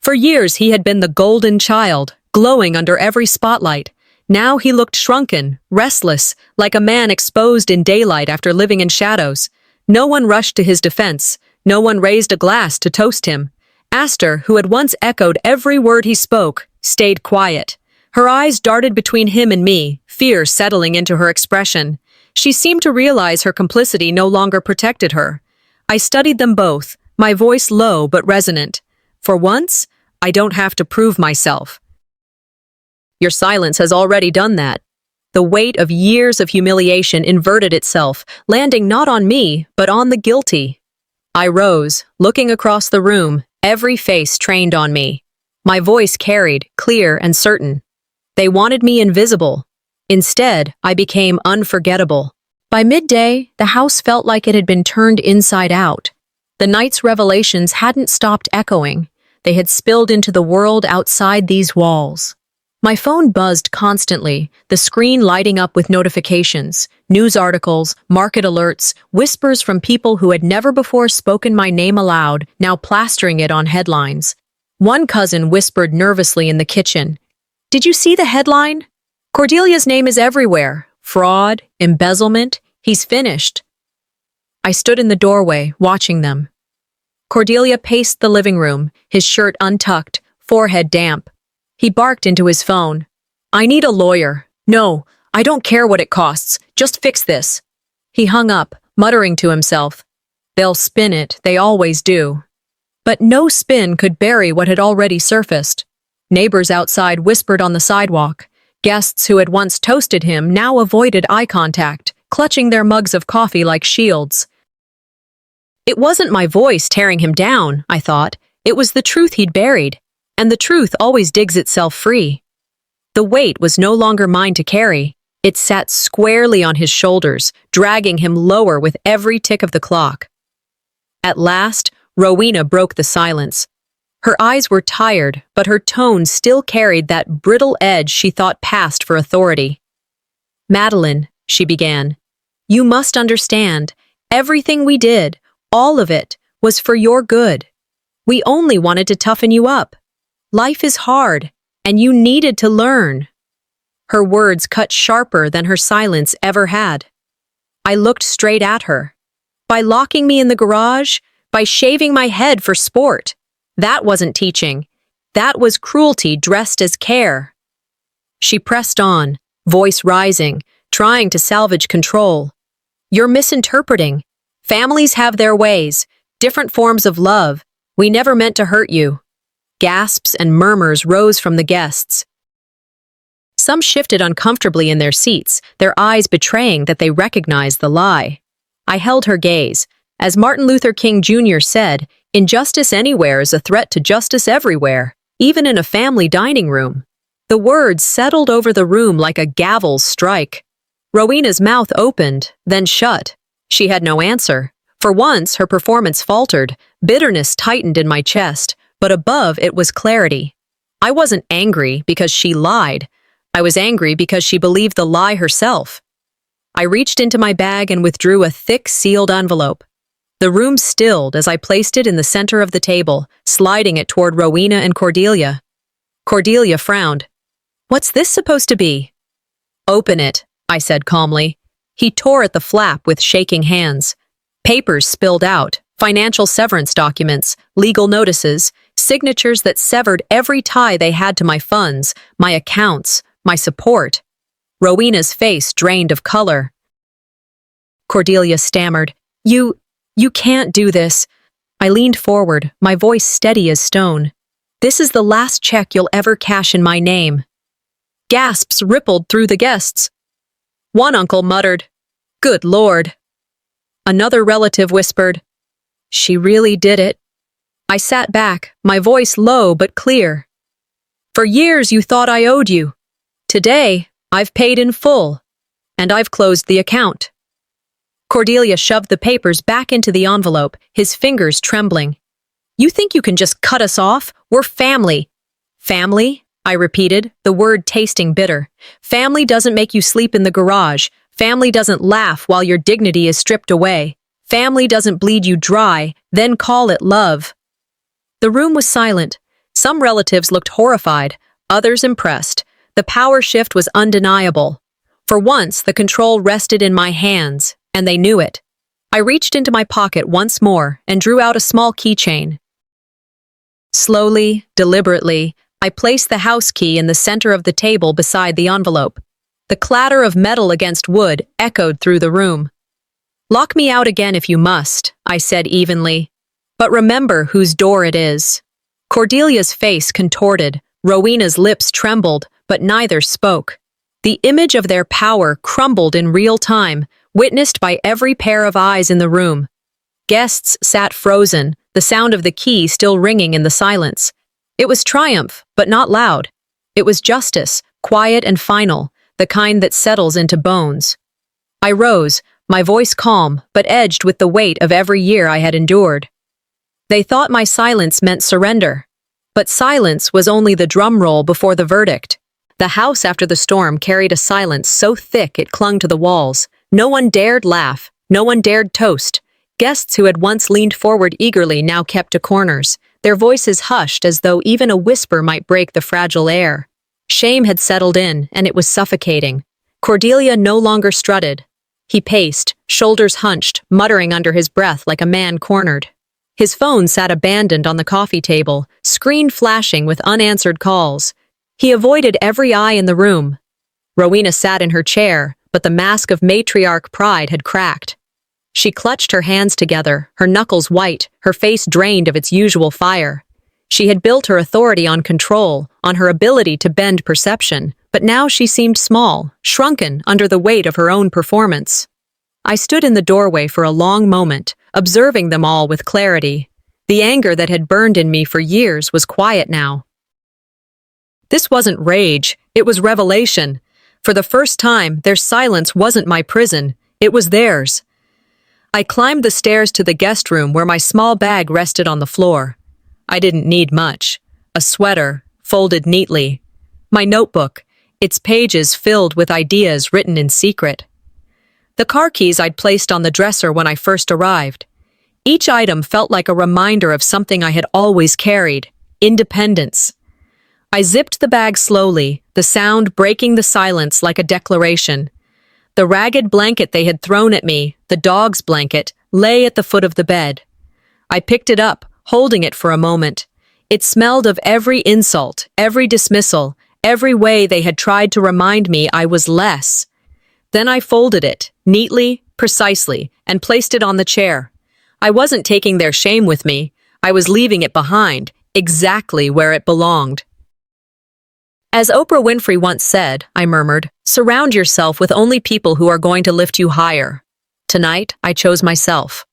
For years he had been the golden child, glowing under every spotlight. Now he looked shrunken, restless, like a man exposed in daylight after living in shadows. No one rushed to his defense. No one raised a glass to toast him. Aster, who had once echoed every word he spoke, stayed quiet. Her eyes darted between him and me, fear settling into her expression. She seemed to realize her complicity no longer protected her. I studied them both, my voice low but resonant. For once, I don't have to prove myself. Your silence has already done that. The weight of years of humiliation inverted itself, landing not on me, but on the guilty. I rose, looking across the room, every face trained on me. My voice carried, clear and certain. They wanted me invisible. Instead, I became unforgettable. By midday, the house felt like it had been turned inside out. The night's revelations hadn't stopped echoing. They had spilled into the world outside these walls. My phone buzzed constantly, the screen lighting up with notifications, news articles, market alerts, whispers from people who had never before spoken my name aloud, now plastering it on headlines. One cousin whispered nervously in the kitchen, "Did you see the headline? Cordelia's name is everywhere. Fraud, embezzlement, he's finished." I stood in the doorway, watching them. Cordelia paced the living room, his shirt untucked, forehead damp. He barked into his phone. "I need a lawyer. No, I don't care what it costs. Just fix this." He hung up, muttering to himself. They'll spin it, they always do. But no spin could bury what had already surfaced. Neighbors outside whispered on the sidewalk. Guests who had once toasted him now avoided eye contact, clutching their mugs of coffee like shields. It wasn't my voice tearing him down, I thought. It was the truth he'd buried. And the truth always digs itself free. The weight was no longer mine to carry. It sat squarely on his shoulders, dragging him lower with every tick of the clock. At last, Rowena broke the silence. Her eyes were tired, but her tone still carried that brittle edge she thought passed for authority. "Madeline," she began, "you must understand, everything we did, all of it, was for your good. We only wanted to toughen you up. Life is hard, and you needed to learn." Her words cut sharper than her silence ever had. I looked straight at her. By locking me in the garage, by shaving my head for sport. That wasn't teaching. That was cruelty dressed as care. She pressed on, voice rising, trying to salvage control. "You're misinterpreting. Families have their ways, different forms of love. We never meant to hurt you." Gasps and murmurs rose from the guests. Some shifted uncomfortably in their seats, their eyes betraying that they recognized the lie. I held her gaze. As Martin Luther King Jr. said, "Injustice anywhere is a threat to justice everywhere, even in a family dining room." The words settled over the room like a gavel's strike. Rowena's mouth opened, then shut. She had no answer. For once, her performance faltered. Bitterness tightened in my chest. But above it was clarity. I wasn't angry because she lied. I was angry because she believed the lie herself. I reached into my bag and withdrew a thick, sealed envelope. The room stilled as I placed it in the center of the table, sliding it toward Rowena and Cordelia. Cordelia frowned. "What's this supposed to be?" "Open it," I said calmly. He tore at the flap with shaking hands. Papers spilled out, financial severance documents, legal notices, signatures that severed every tie they had to my funds, my accounts, my support. Rowena's face drained of color. Cordelia stammered, You can't do this." I leaned forward, my voice steady as stone. "This is the last check you'll ever cash in my name." Gasps rippled through the guests. One uncle muttered, "Good Lord." Another relative whispered, "She really did it." I sat back, my voice low but clear. "For years you thought I owed you. Today, I've paid in full, and I've closed the account." Cordelia shoved the papers back into the envelope, his fingers trembling. "You think you can just cut us off? We're family." "Family?" I repeated, the word tasting bitter. "Family doesn't make you sleep in the garage. Family doesn't laugh while your dignity is stripped away. Family doesn't bleed you dry, then call it love. The room was silent. Some relatives looked horrified, others impressed. The power shift was undeniable. For once, the control rested in my hands, and they knew it. I reached into my pocket once more and drew out a small keychain. Slowly, deliberately, I placed the house key in the center of the table beside the envelope. The clatter of metal against wood echoed through the room. "Lock me out again if you must," I said evenly. "But remember whose door it is." Cordelia's face contorted, Rowena's lips trembled, but neither spoke. The image of their power crumbled in real time, witnessed by every pair of eyes in the room. Guests sat frozen, the sound of the key still ringing in the silence. It was triumph, but not loud. It was justice, quiet and final, the kind that settles into bones. I rose, my voice calm, but edged with the weight of every year I had endured. They thought my silence meant surrender. But silence was only the drum roll before the verdict. The house after the storm carried a silence so thick it clung to the walls. No one dared laugh, no one dared toast. Guests who had once leaned forward eagerly now kept to corners, their voices hushed as though even a whisper might break the fragile air. Shame had settled in, and it was suffocating. Cordelia no longer strutted. He paced, shoulders hunched, muttering under his breath like a man cornered. His phone sat abandoned on the coffee table, screen flashing with unanswered calls. He avoided every eye in the room. Rowena sat in her chair, but the mask of matriarch pride had cracked. She clutched her hands together, her knuckles white, her face drained of its usual fire. She had built her authority on control, on her ability to bend perception, but now she seemed small, shrunken under the weight of her own performance. I stood in the doorway for a long moment, observing them all with clarity. The anger that had burned in me for years was quiet now. This wasn't rage, it was revelation. For the first time, their silence wasn't my prison, it was theirs. I climbed the stairs to the guest room where my small bag rested on the floor. I didn't need much. A sweater, folded neatly. My notebook, its pages filled with ideas written in secret. The car keys I'd placed on the dresser when I first arrived. Each item felt like a reminder of something I had always carried: independence. I zipped the bag slowly, the sound breaking the silence like a declaration. The ragged blanket they had thrown at me, the dog's blanket, lay at the foot of the bed. I picked it up, holding it for a moment. It smelled of every insult, every dismissal, every way they had tried to remind me I was less. Then I folded it, neatly, precisely, and placed it on the chair. I wasn't taking their shame with me. I was leaving it behind, exactly where it belonged. As Oprah Winfrey once said, I murmured, surround yourself with only people who are going to lift you higher. Tonight, I chose myself.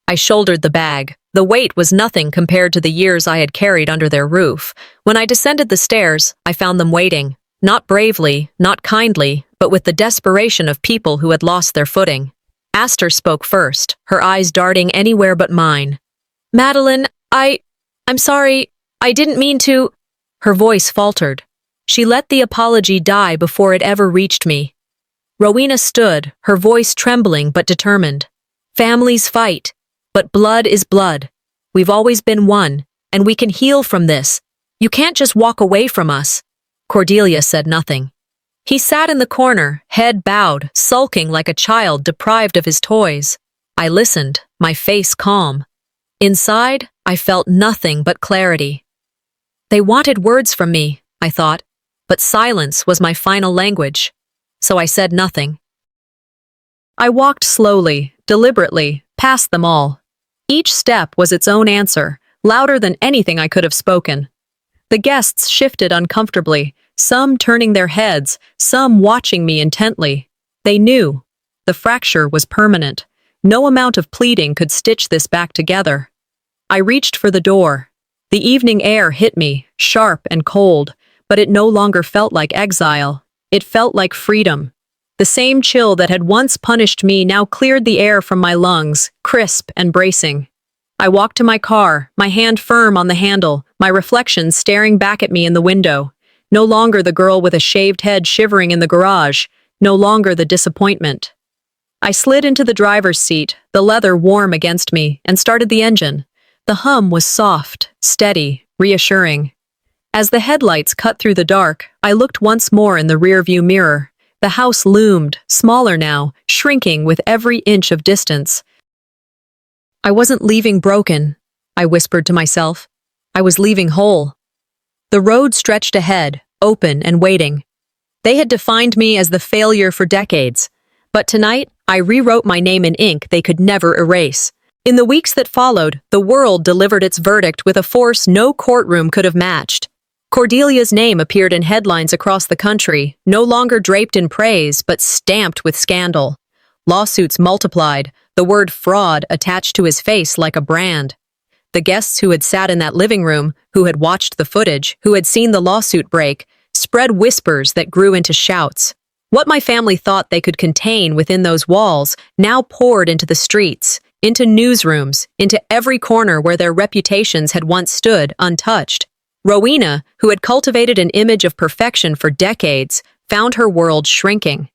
I shouldered the bag. The weight was nothing compared to the years I had carried under their roof. When I descended the stairs, I found them waiting. Not bravely, not kindly, but with the desperation of people who had lost their footing. Aster spoke first, her eyes darting anywhere but mine. Madeline, I'm sorry, I didn't mean to. Her voice faltered. She let the apology die before it ever reached me. Rowena stood, her voice trembling but determined. Families fight, but blood is blood. We've always been one, and we can heal from this. You can't just walk away from us. Cordelia said nothing. He sat in the corner, head bowed, sulking like a child deprived of his toys. I listened, my face calm. Inside, I felt nothing but clarity. They wanted words from me, I thought, but silence was my final language, so I said nothing. I walked slowly, deliberately, past them all. Each step was its own answer, louder than anything I could have spoken. The guests shifted uncomfortably, some turning their heads, some watching me intently. They knew. The fracture was permanent. No amount of pleading could stitch this back together. I reached for the door. The evening air hit me, sharp and cold, but it no longer felt like exile. It felt like freedom. The same chill that had once punished me now cleared the air from my lungs, crisp and bracing. I walked to my car, my hand firm on the handle, my reflection staring back at me in the window. No longer the girl with a shaved head shivering in the garage. no longer the disappointment. I slid into the driver's seat, the leather warm against me, and started the engine. The hum was soft, steady, reassuring. As the headlights cut through the dark, I looked once more in the rearview mirror. The house loomed, smaller now, shrinking with every inch of distance. I wasn't leaving broken, I whispered to myself. I was leaving whole. The road stretched ahead, open and waiting. They had defined me as the failure for decades, but tonight I rewrote my name in ink they could never erase. In the weeks that followed, the world delivered its verdict with a force no courtroom could have matched. Cordelia's name appeared in headlines across the country, no longer draped in praise, but stamped with scandal. Lawsuits multiplied, the word fraud attached to his face like a brand. The guests who had sat in that living room, who had watched the footage, who had seen the lawsuit break, spread whispers that grew into shouts. What my family thought they could contain within those walls now poured into the streets, into newsrooms, into every corner where their reputations had once stood untouched. Rowena, who had cultivated an image of perfection for decades, found her world shrinking.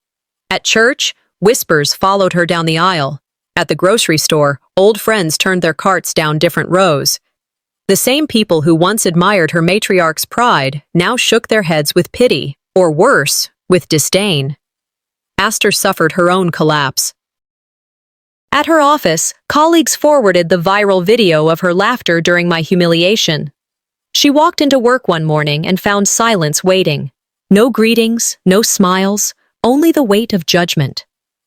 At church, whispers followed her down the aisle. At the grocery store, old friends turned their carts down different rows. The same people who once admired her matriarch's pride now shook their heads with pity, or worse, with disdain. Astor suffered her own collapse. At her office, colleagues forwarded the viral video of her laughter during my humiliation. She walked into work one morning and found silence waiting. No greetings, no smiles, only the weight of judgment.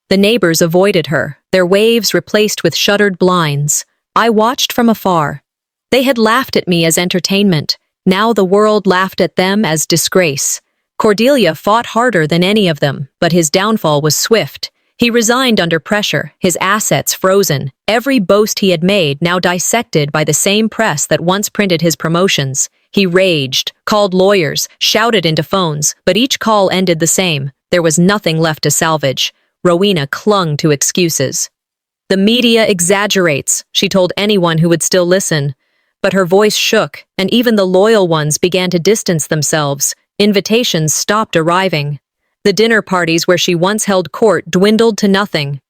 The neighbors avoided her, their waves replaced with shuttered blinds. I watched from afar. They had laughed at me as entertainment. Now the world laughed at them as disgrace. Cordelia fought harder than any of them, but his downfall was swift. He resigned under pressure, his assets frozen, every boast he had made now dissected by the same press that once printed his promotions. He raged, called lawyers, shouted into phones, but each call ended the same. There was nothing left to salvage. Rowena clung to excuses. The media exaggerates, she told anyone who would still listen. But her voice shook, and even the loyal ones began to distance themselves. Invitations stopped arriving. The dinner parties where she once held court dwindled to nothing.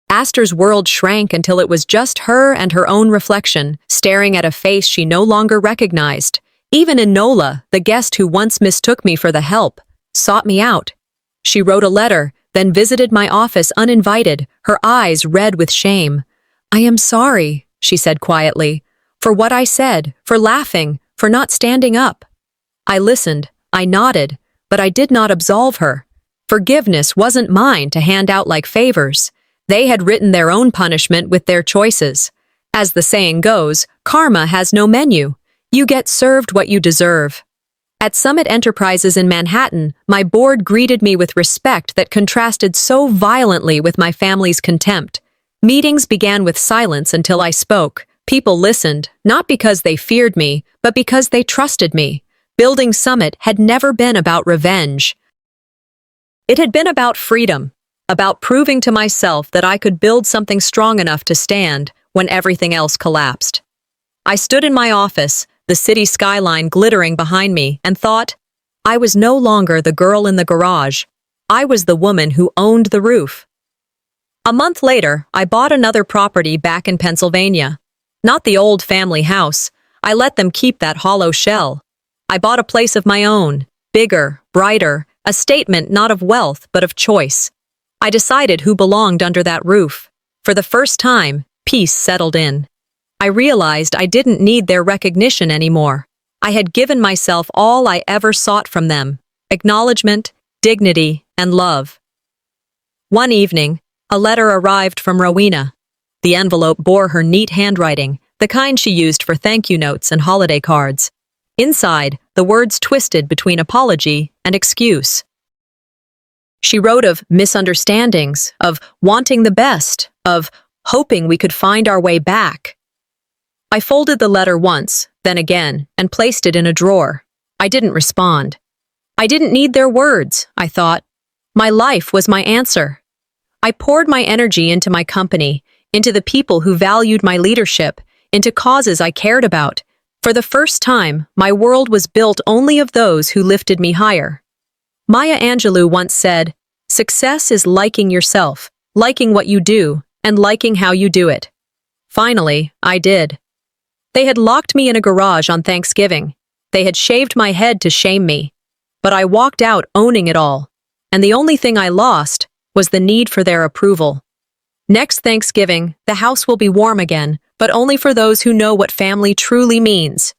Astor's world shrank until it was just her and her own reflection, staring at a face she no longer recognized. Even Enola, the guest who once mistook me for the help, sought me out. She wrote a letter, then visited my office uninvited, her eyes red with shame. "I am sorry," she said quietly, "for what I said, for laughing, for not standing up." I listened, I nodded, but I did not absolve her. Forgiveness wasn't mine to hand out like favors. They had written their own punishment with their choices. As the saying goes, karma has no menu. You get served what you deserve. At Summit Enterprises in Manhattan, my board greeted me with respect that contrasted so violently with my family's contempt. Meetings began with silence until I spoke. People listened, not because they feared me, but because they trusted me. Building Summit had never been about revenge. It had been about freedom, about proving to myself that I could build something strong enough to stand when everything else collapsed. I stood in my office, the city skyline glittering behind me, and thought, I was no longer the girl in the garage. I was the woman who owned the roof. A month later, I bought another property back in Pennsylvania. Not the old family house. I let them keep that hollow shell. I bought a place of my own, bigger, brighter, a statement not of wealth but of choice. I decided who belonged under that roof. For the first time, peace settled in. I realized I didn't need their recognition anymore. I had given myself all I ever sought from them: acknowledgement, dignity, and love. One evening, a letter arrived from Rowena. The envelope bore her neat handwriting, the kind she used for thank you notes and holiday cards. Inside, the words twisted between apology and excuse. She wrote of misunderstandings, of wanting the best, of hoping we could find our way back. I folded the letter once, then again, and placed it in a drawer. I didn't respond. I didn't need their words, I thought. My life was my answer. I poured my energy into my company, into the people who valued my leadership, into causes I cared about. For the first time, my world was built only of those who lifted me higher. Maya Angelou once said, Success is liking yourself, liking what you do, and liking how you do it. Finally, I did. They had locked me in a garage on Thanksgiving. They had shaved my head to shame me. But I walked out owning it all. And the only thing I lost was the need for their approval. Next Thanksgiving, the house will be warm again, but only for those who know what family truly means.